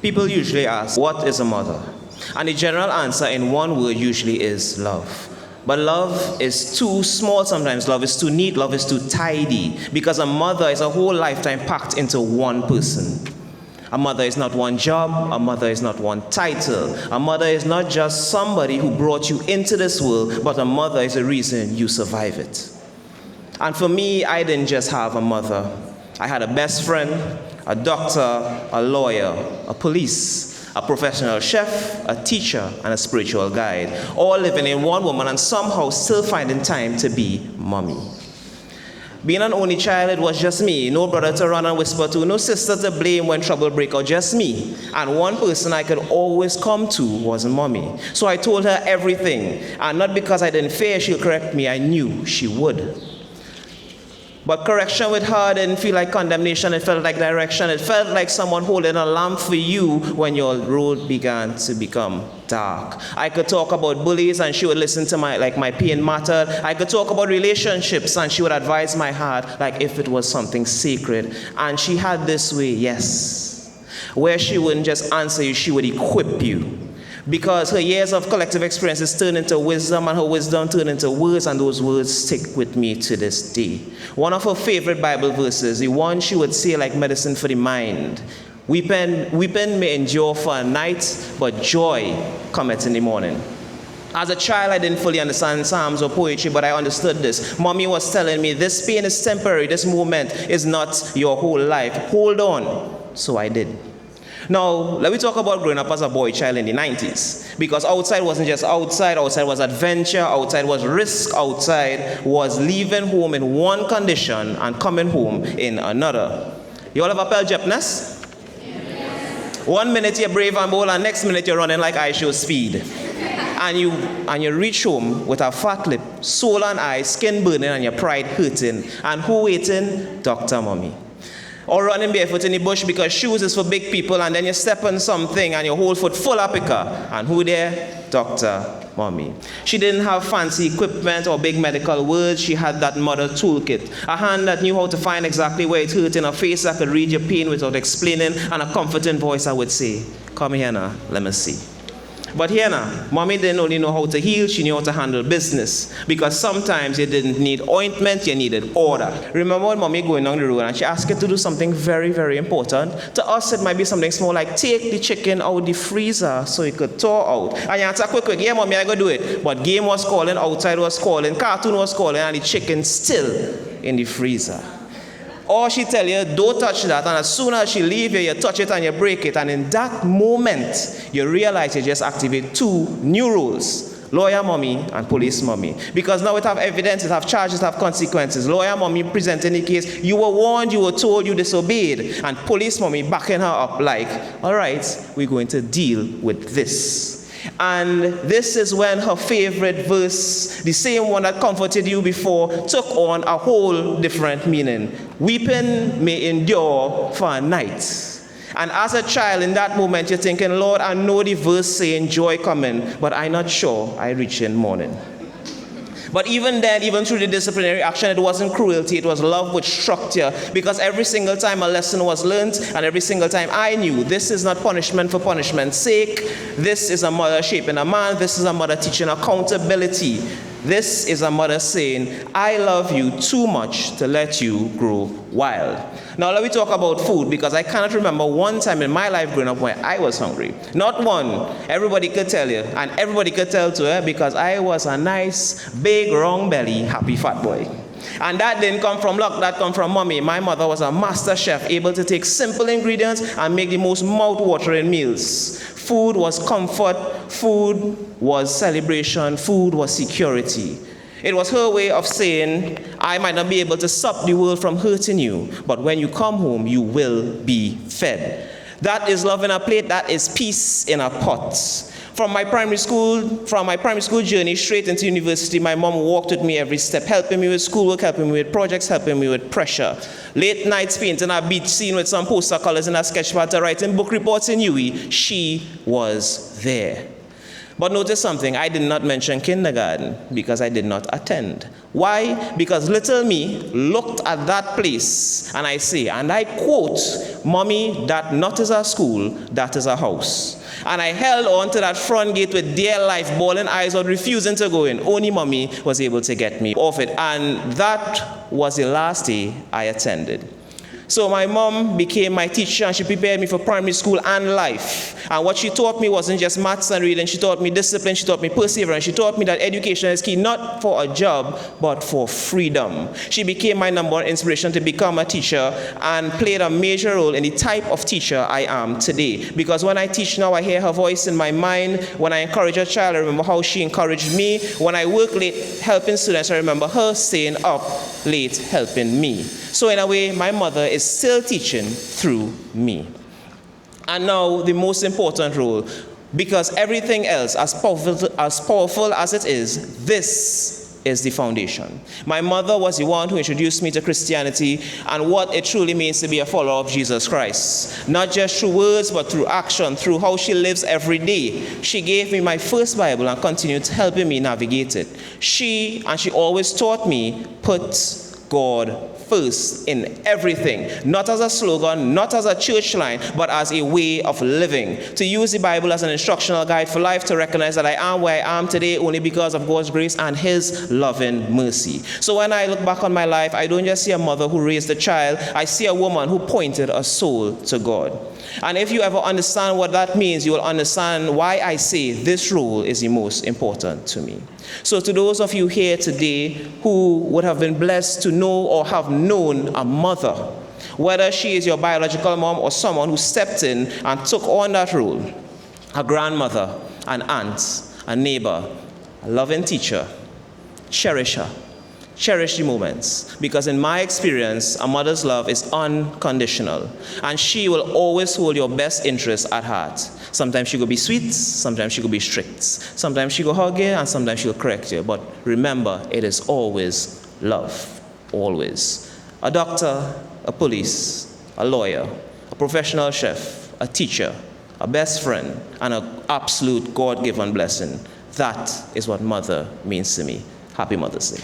People usually ask, what is a mother? And the general answer in one word usually is love. But love is too small sometimes. Love is too neat. Love is too tidy. Because a mother is a whole lifetime packed into one person. A mother is not one job. A mother is not one title. A mother is not just somebody who brought you into this world, but a mother is the reason you survive it. And for me, I didn't just have a mother. I had a best friend, a doctor, a lawyer, a police, a professional chef, a teacher, and a spiritual guide, all living in one woman and somehow still finding time to be mommy. Being an only child, it was just me. No brother to run and whisper to, no sister to blame when trouble break out, just me. And one person I could always come to was mommy. So I told her everything. And not because I didn't fear she'll correct me, I knew she would. But correction with her didn't feel like condemnation, it felt like direction. It felt like someone holding a lamp for you when your road began to become dark. I could talk about bullies and she would listen to my pain mattered. I could talk about relationships and she would advise my heart like if it was something sacred. And she had this way, yes, where she wouldn't just answer you, she would equip you. Because her years of collective experiences turned into wisdom, and her wisdom turned into words, and those words stick with me to this day. One of her favorite Bible verses, the one she would say like medicine for the mind. Weeping may endure for a night, but joy cometh in the morning. As a child, I didn't fully understand Psalms or poetry, but I understood this. Mommy was telling me, this pain is temporary, this moment is not your whole life. Hold on. So I did. Now, let me talk about growing up as a boy child in the 90s. Because outside wasn't just outside was adventure, outside was risk, outside was leaving home in one condition and coming home in another. You all have a Pearl gymnast? Yes. 1 minute you're brave and bold, and next minute you're running like I show speed. And you reach home with a fat lip, soul and eye, skin burning, and your pride hurting. And who waiting? Dr. Mommy. Or running barefoot in the bush because shoes is for big people, and then you step on something and your whole foot full of picker. And who there? Dr. Mommy. She didn't have fancy equipment or big medical words. She had that mother toolkit. A hand that knew how to find exactly where it hurt in a face that could read your pain without explaining, and a comforting voice that would say, come here now, let me see. But here now, Mommy didn't only know how to heal, she knew how to handle business. Because sometimes you didn't need ointment, you needed order. Remember when Mommy going down the road and she asked you to do something very, very important? To us, it might be something small like take the chicken out of the freezer so it could thaw out. And you answer quick, yeah, Mommy, I go do it. But game was calling, outside was calling, cartoon was calling, and the chicken still in the freezer. Or she tell you, don't touch that, and as soon as she leave you, you touch it and you break it, and in that moment, you realize you just activate two new rules, lawyer mommy and police mommy. Because now it have evidence, it have charges, it have consequences. Lawyer mommy presenting the case, you were warned, you were told, you disobeyed, and police mommy backing her up like, all right, we're going to deal with this. And this is when her favorite verse, the same one that comforted you before, took on a whole different meaning. Weeping may endure for a night. And as a child in that moment, you're thinking, Lord, I know the verse saying joy coming, but I'm not sure I reach in morning. But even then, even through the disciplinary action, it wasn't cruelty, it was love with structure. Because every single time a lesson was learned, and every single time I knew this is not punishment for punishment's sake, this is a mother shaping a man, this is a mother teaching accountability. This is a mother saying, I love you too much to let you grow wild. Now let me talk about food, because I cannot remember one time in my life growing up where I was hungry. Not one. Everybody could tell you, and everybody could tell to her, because I was a nice, big, round belly, happy fat boy. And that didn't come from luck, that come from mommy. My mother was a master chef, able to take simple ingredients and make the most mouth-watering meals. Food was comfort, food was celebration, food was security. It was her way of saying, I might not be able to stop the world from hurting you, but when you come home, you will be fed. That is love in a plate, that is peace in a pot. From my primary school journey straight into university, my mom walked with me every step, helping me with schoolwork, helping me with projects, helping me with pressure. Late nights painting a beach scene with some poster colors in a sketch pad, writing book reports in UE, she was there. But notice something, I did not mention kindergarten because I did not attend. Why? Because little me looked at that place and I say, and I quote, "Mommy, that not is our school, that is our house." And I held on to that front gate with dear life, bawling eyes out, refusing to go in. Only Mommy was able to get me off it. And that was the last day I attended. So my mom became my teacher, and she prepared me for primary school and life. And what she taught me wasn't just maths and reading. She taught me discipline. She taught me perseverance. She taught me that education is key, not for a job, but for freedom. She became my number one inspiration to become a teacher and played a major role in the type of teacher I am today. Because when I teach now, I hear her voice in my mind. When I encourage a child, I remember how she encouraged me. When I work late helping students, I remember her staying up late helping me. So in a way, my mother is still teaching through me. And now the most important role, because everything else, as powerful as it is, this is the foundation. My mother was the one who introduced me to Christianity and what it truly means to be a follower of Jesus Christ. Not just through words, but through action, through how she lives every day. She gave me my first Bible and continued helping me navigate it. She always taught me, put God first in everything, not as a slogan, not as a church line, but as a way of living. To use the Bible as an instructional guide for life, to recognize that I am where I am today only because of God's grace and His loving mercy. So when I look back on my life, I don't just see a mother who raised a child, I see a woman who pointed a soul to God. And if you ever understand what that means, you will understand why I say this role is the most important to me. So to those of you here today who would have been blessed to know or have known a mother, whether she is your biological mom or someone who stepped in and took on that role, a grandmother, an aunt, a neighbor, a loving teacher, cherish her. Cherish the moments, because in my experience, a mother's love is unconditional, and she will always hold your best interests at heart. Sometimes she will be sweet, sometimes she will be strict, sometimes she will hug you, and sometimes she will correct you. But remember, it is always love, always. A doctor, a police, a lawyer, a professional chef, a teacher, a best friend, and an absolute God-given blessing. That is what mother means to me. Happy Mother's Day.